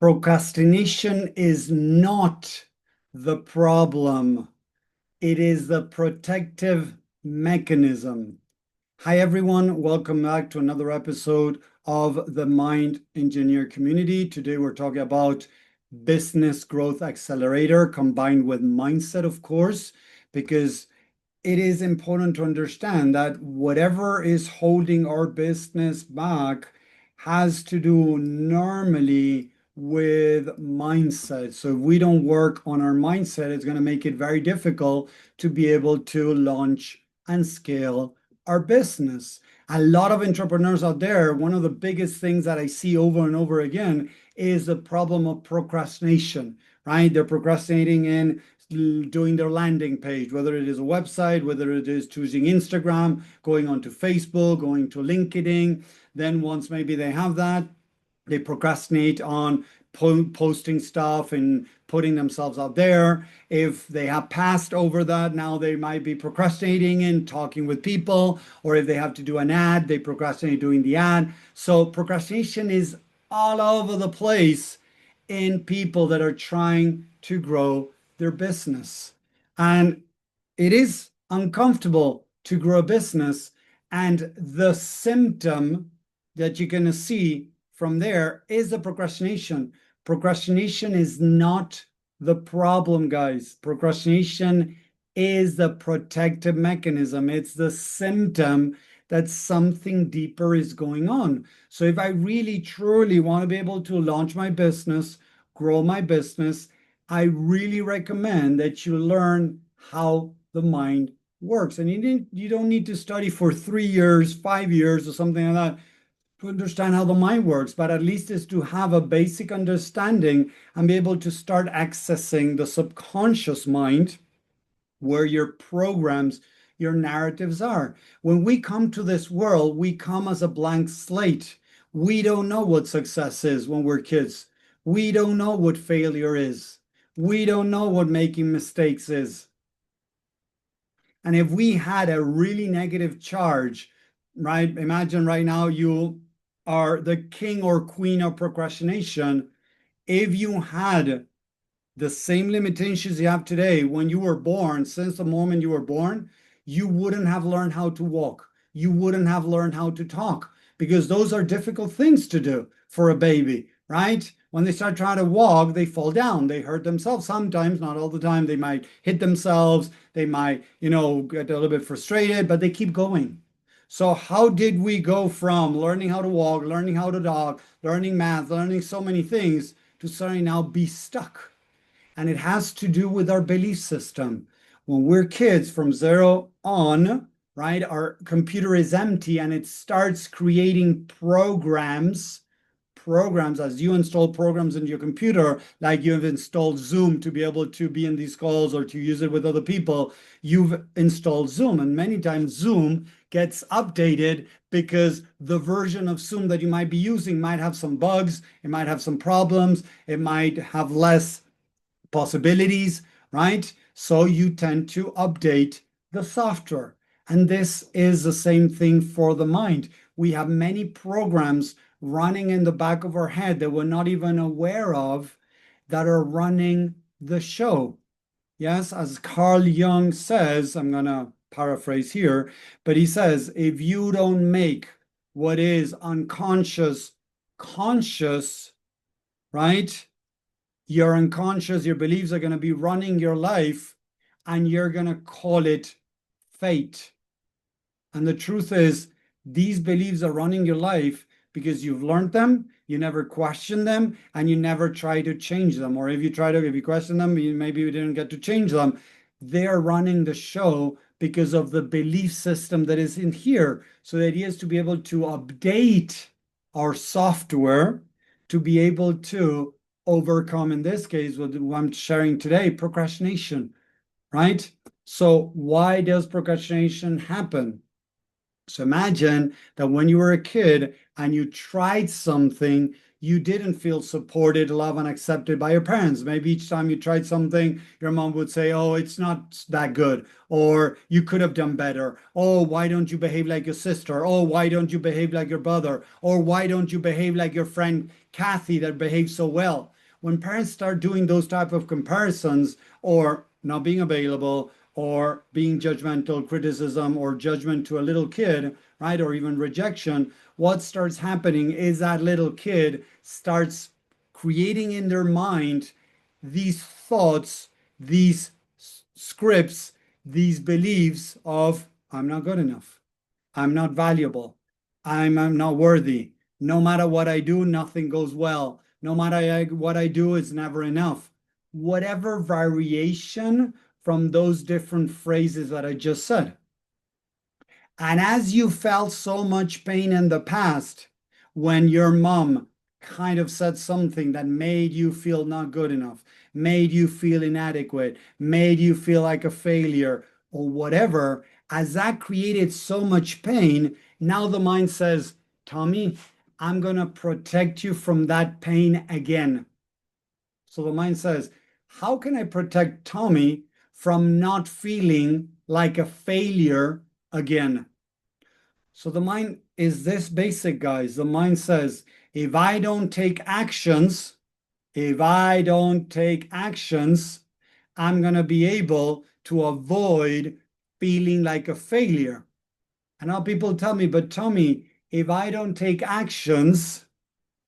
Procrastination is not the problem. It is the protective mechanism. Hi, everyone. Welcome back to another episode of the Mind Engineer community. Today, we're talking about business growth accelerator combined with mindset, of course, because it is important to understand that whatever is holding our business back has to do normally with mindset. So if we don't work on our mindset, it's going to make it very difficult to be able to launch and scale our business. A lot of entrepreneurs out there, one of the biggest things that I see over and over again is the problem of procrastination, right? They're procrastinating in doing their landing page, whether it is a website, whether it is choosing Instagram, going onto Facebook, going to LinkedIn. Then once maybe they have that, they procrastinate on posting stuff and putting themselves out there. If they have passed over that, now they might be procrastinating and talking with people, or if they have to do an ad, they procrastinate doing the ad. So procrastination is all over the place in people that are trying to grow their business. And it is uncomfortable to grow a business. And the symptom that you're going to see from there is the procrastination. Procrastination is not the problem, guys. Procrastination is the protective mechanism. It's the symptom that something deeper is going on. So if I really truly want to be able to launch my business, grow my business, I really recommend that you learn how the mind works. And you don't need to study for 3 years, 5 years, or something like that to understand how the mind works, but at least is to have a basic understanding and be able to start accessing the subconscious mind where your programs, your narratives are. When we come to this world, we come as a blank slate. We don't know what success is when we're kids. We don't know what failure is. We don't know what making mistakes is. And if we had a really negative charge, right? Imagine right now you are the king or queen of procrastination. If you had the same limitations you have today when you were born, since the moment you were born, you wouldn't have learned how to walk. You wouldn't have learned how to talk, because those are difficult things to do for a baby, right? When they start trying to walk, they fall down, they hurt themselves sometimes, not all the time. They might hit themselves, they might, get a little bit frustrated, but they keep going. So how did we go from learning how to walk, learning how to talk, learning math, learning so many things to suddenly now be stuck? And it has to do with our belief system. When we're kids from 0 on, right, our computer is empty and it starts creating programs as you install programs in your computer, like you've installed Zoom to be able to be in these calls or to use it with other people, you've installed Zoom. And many times Zoom gets updated because the version of Zoom that you might be using might have some bugs, it might have some problems, it might have less possibilities, right? So you tend to update the software. And this is the same thing for the mind. We have many programs running in the back of our head that we're not even aware of that are running the show. Yes, as Carl Jung says, I'm going to paraphrase here, but he says, if you don't make what is unconscious conscious, right? Your unconscious, your beliefs are going to be running your life, and you're going to call it fate. And the truth is, these beliefs are running your life because you've learned them, you never question them, and you never try to change them. Or if you question them, maybe you didn't get to change them. They are running the show because of the belief system that is in here. So the idea is to be able to update our software to be able to overcome, in this case, what I'm sharing today, procrastination, right? So why does procrastination happen? So imagine that when you were a kid and you tried something, you didn't feel supported, loved, and accepted by your parents. Maybe each time you tried something, your mom would say, "Oh, it's not that good," or "You could have done better." "Oh, why don't you behave like your sister?" "Oh, why don't you behave like your brother?" Or "Why don't you behave like your friend Kathy that behaves so well?" When parents start doing those type of comparisons, or not being available, or being judgmental, criticism, or judgment to a little kid, right? Or even rejection, what starts happening is that little kid starts creating in their mind these thoughts, these scripts, these beliefs of "I'm not good enough. I'm not valuable. I'm not worthy. No matter what I do, nothing goes well. No matter what I do, it's never enough." Whatever variation from those different phrases that I just said. And as you felt so much pain in the past when your mom kind of said something that made you feel not good enough, made you feel inadequate, made you feel like a failure, or whatever, as that created so much pain, now the mind says, "Tommy, I'm going to protect you from that pain again." So the mind says, "How can I protect Tommy from not feeling like a failure again?" So the mind is this basic, guys. The mind says, if I don't take actions, if I don't take actions, I'm going to be able to avoid feeling like a failure. And now people tell me, "But Tommy, if I don't take actions,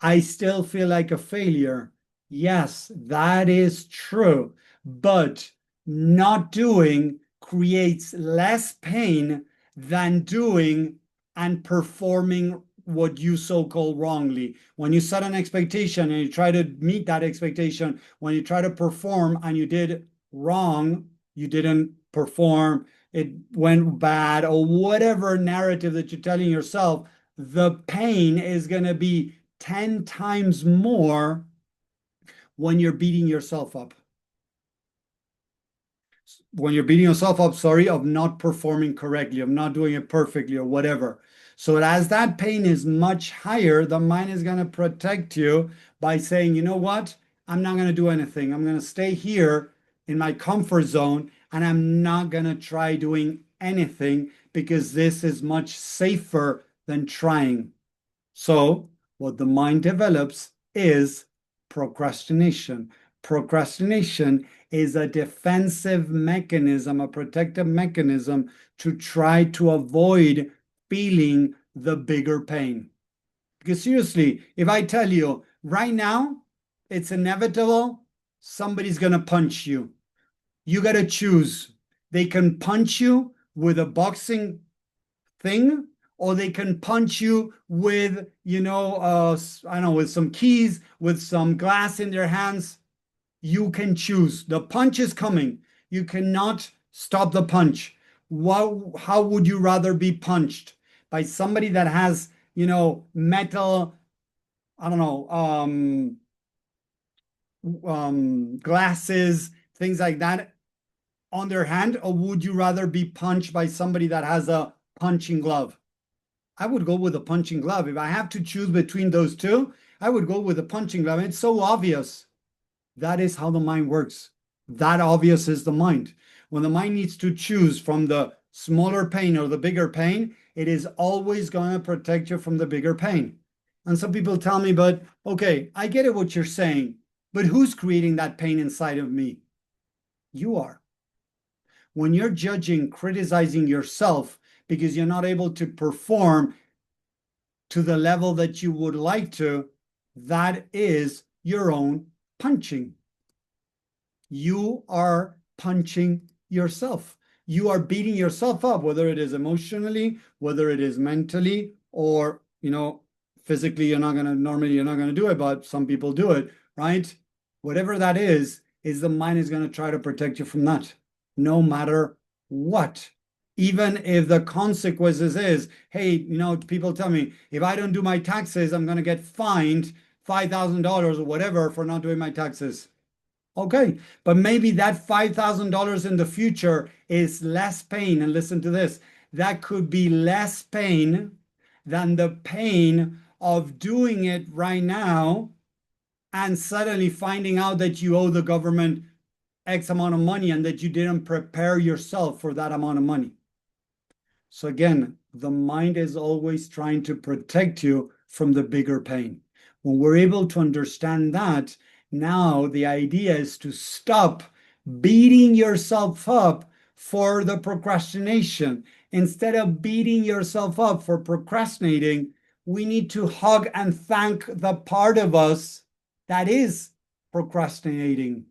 I still feel like a failure." Yes, that is true. But not doing creates less pain than doing and performing what you so-called wrongly. When you set an expectation and you try to meet that expectation, when you try to perform and you did wrong, you didn't perform, it went bad, or whatever narrative that you're telling yourself, the pain is going to be 10 times more when you're beating yourself up. When you're beating yourself up, sorry, of not performing correctly, of not doing it perfectly, or whatever. So as that pain is much higher, the mind is going to protect you by saying, "You know what? I'm not going to do anything. I'm going to stay here in my comfort zone, and I'm not going to try doing anything because this is much safer than trying." So, what the mind develops is procrastination. Procrastination is a defensive mechanism, a protective mechanism to try to avoid feeling the bigger pain. Because seriously, if I tell you right now, it's inevitable, somebody's going to punch you. You got to choose. They can punch you with a boxing thing, or they can punch you with, I don't know, with some keys, with some glass in their hands. You can choose. The punch is coming. You cannot stop the punch. How would you rather be punched? By somebody that has, metal, I don't know, glasses, things like that on their hand, or would you rather be punched by somebody that has a punching glove? I would go with a punching glove. If I have to choose between those two, I would go with a punching glove. It's so obvious. That is how the mind works. That obvious is the mind. When the mind needs to choose from the smaller pain or the bigger pain, it is always going to protect you from the bigger pain. And some people tell me, "But okay, I get it what you're saying, but who's creating that pain inside of me?" You are. When you're judging, criticizing yourself because you're not able to perform to the level that you would like to, that is your own punching. You are punching yourself. You are beating yourself up, whether it is emotionally, whether it is mentally, or, physically, normally you're not going to do it, but some people do it, right? Whatever that is the mind is going to try to protect you from that, no matter what. Even if the consequences is, hey, people tell me, if I don't do my taxes, I'm going to get fined $5,000 or whatever for not doing my taxes. Okay, but maybe that $5,000 in the future is less pain. And listen to this, that could be less pain than the pain of doing it right now and suddenly finding out that you owe the government X amount of money and that you didn't prepare yourself for that amount of money. So again, the mind is always trying to protect you from the bigger pain. When we're able to understand that, now the idea is to stop beating yourself up for the procrastination. Instead of beating yourself up for procrastinating, we need to hug and thank the part of us that is procrastinating.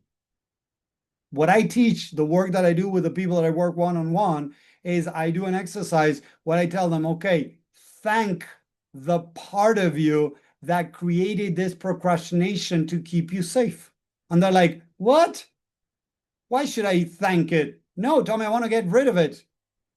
What I teach, the work that I do with the people that I work one-on-one, is I do an exercise where I tell them, okay, thank the part of you that created this procrastination to keep you safe. And they're like, what? Why should I thank it? No, Tommy, I want to get rid of it.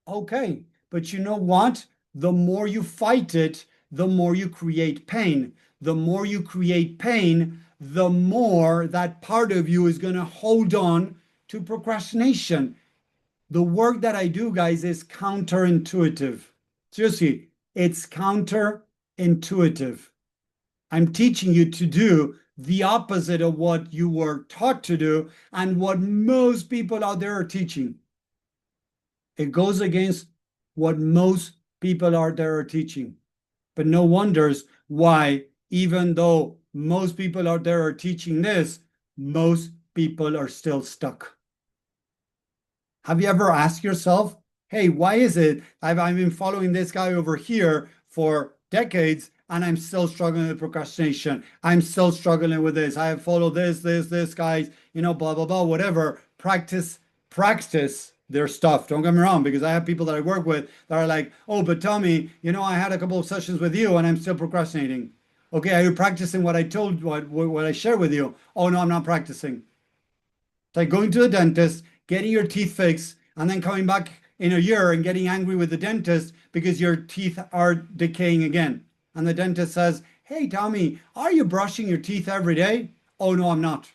Okay, but you know what? The more you fight it, the more you create pain. The more you create pain, the more that part of you is going to hold on to procrastination. The work that I do, guys, is counterintuitive. Seriously, it's counterintuitive. I'm teaching you to do the opposite of what you were taught to do and what most people out there are teaching. It goes against what most people out there are teaching. But no wonders why, even though most people out there are teaching this, most people are still stuck. Have you ever asked yourself, hey, why is it I've been following this guy over here for decades and I'm still struggling with procrastination? I'm still struggling with this. I have followed this guys, blah, blah, blah, whatever. Practice their stuff. Don't get me wrong, because I have people that I work with that are like, oh, but Tommy, I had a couple of sessions with you and I'm still procrastinating. Okay, are you practicing what I told, what I shared with you? Oh, no, I'm not practicing. It's like going to the dentist, getting your teeth fixed, and then coming back in a year and getting angry with the dentist because your teeth are decaying again. And the dentist says, hey, Tommy, are you brushing your teeth every day? Oh, no, I'm not.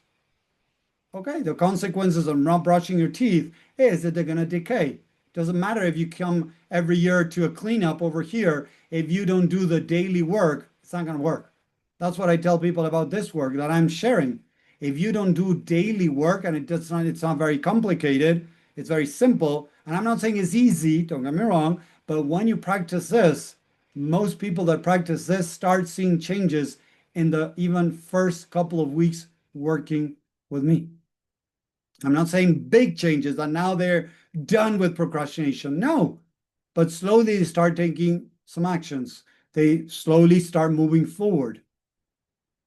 Okay, the consequences of not brushing your teeth is that they're going to decay. Doesn't matter if you come every year to a cleanup over here. If you don't do the daily work, it's not going to work. That's what I tell people about this work that I'm sharing. If you don't do daily work, and it's not very complicated, it's very simple. And I'm not saying it's easy, don't get me wrong, but when you practice this, most people that practice this start seeing changes in the even first couple of weeks working with me. I'm not saying big changes that now they're done with procrastination. No, but slowly they start taking some actions. They slowly start moving forward.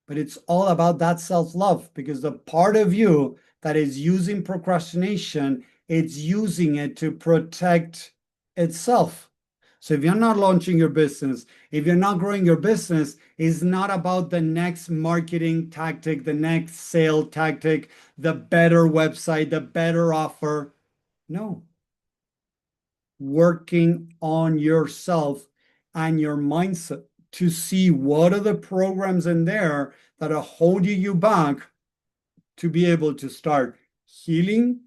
But it's all about that self-love, because the part of you that is using procrastination, it's using it to protect itself. So if you're not launching your business, if you're not growing your business, it's not about the next marketing tactic, the next sale tactic, the better website, the better offer. No. Working on yourself and your mindset to see what are the programs in there that are holding you back to be able to start healing,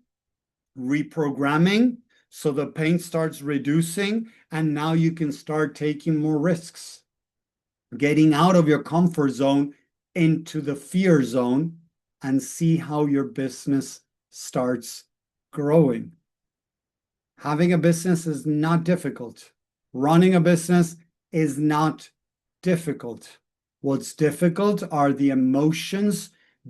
reprogramming, so the pain starts reducing, and now you can start taking more risks, getting out of your comfort zone into the fear zone, and see how your business starts growing. Having a business is not difficult. Running a business is not difficult. What's difficult are the emotions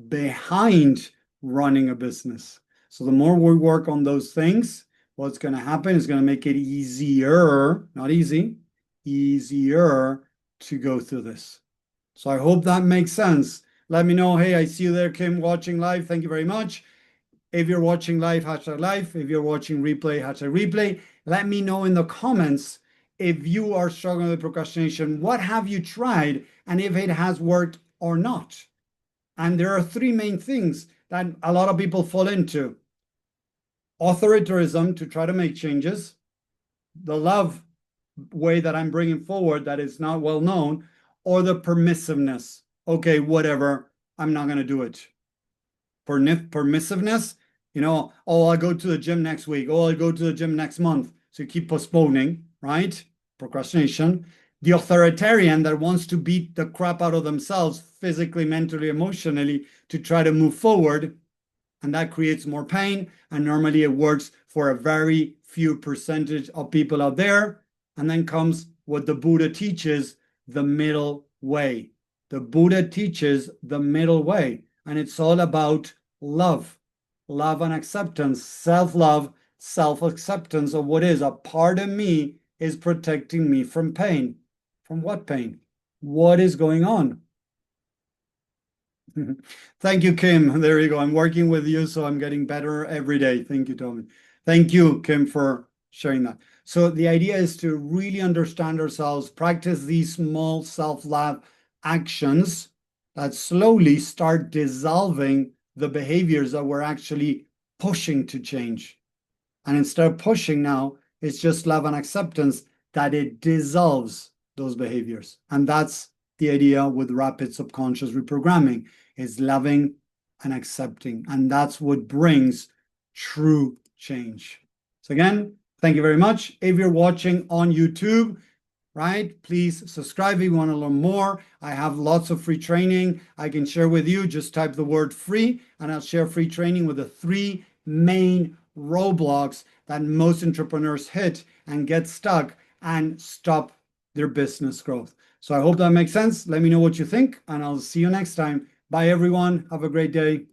behind running a business. So the more we work on those things, what's going to happen is going to make it easier, not easy, easier to go through this. So I hope that makes sense. Let me know. Hey, I see you there, Kim, watching live. Thank you very much. If you're watching live, hashtag live. If you're watching replay, hashtag replay. Let me know in the comments if you are struggling with procrastination. What have you tried, and if it has worked or not? And there are three main things that a lot of people fall into: authoritarianism, to try to make changes; the love way that I'm bringing forward that is not well known; or the permissiveness. Okay, whatever, I'm not going to do it. Permissiveness, oh, I'll go to the gym next week. Oh, I'll go to the gym next month. So you keep postponing, right? Procrastination. the authoritarian that wants to beat the crap out of themselves physically, mentally, emotionally to try to move forward. And that creates more pain. And normally it works for a very few percentage of people out there. And then comes what the Buddha teaches, the middle way. The Buddha teaches the middle way. And it's all about love, love and acceptance, self-love, self-acceptance of what is. A part of me is protecting me from pain. From what pain? What is going on? Thank you, Kim. There you go. I'm working with you, so I'm getting better every day. Thank you, Tommy. Thank you, Kim, for sharing that. So the idea is to really understand ourselves, practice these small self-love actions that slowly start dissolving the behaviors that we're actually pushing to change. And instead of pushing now, it's just love and acceptance that it dissolves those behaviors. And that's the idea with rapid subconscious reprogramming, is loving and accepting. And that's what brings true change. So again, thank you very much. If you're watching on YouTube, right, please subscribe if you want to learn more. I have lots of free training I can share with you. Just type the word free and I'll share free training with the 3 main roadblocks that most entrepreneurs hit and get stuck and stop their business growth. So I hope that makes sense. Let me know what you think and I'll see you next time. Bye everyone. Have a great day.